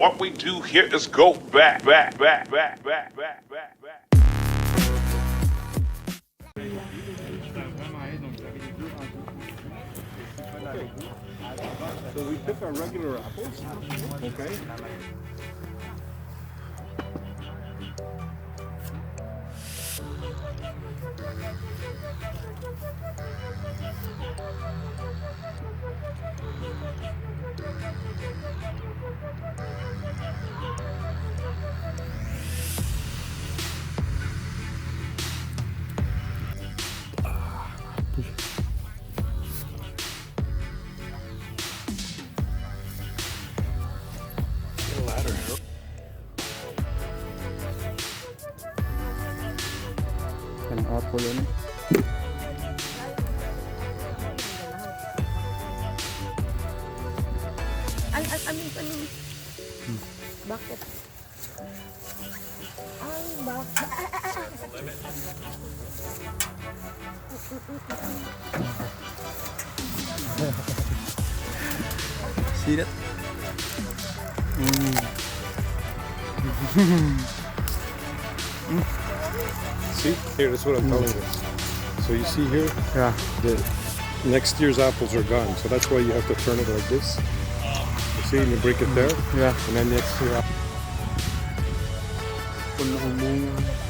What we do here is go back. So we pick our regular apples, okay? Ang apple ano. Bakit? Ay, bakit? See that? See, here, that's what I'm telling you. So you see here, Yeah. the next year's apples are gone. So that's why you have to turn it like this. You see, and you break it there, Yeah. and then next year. Puno umungan.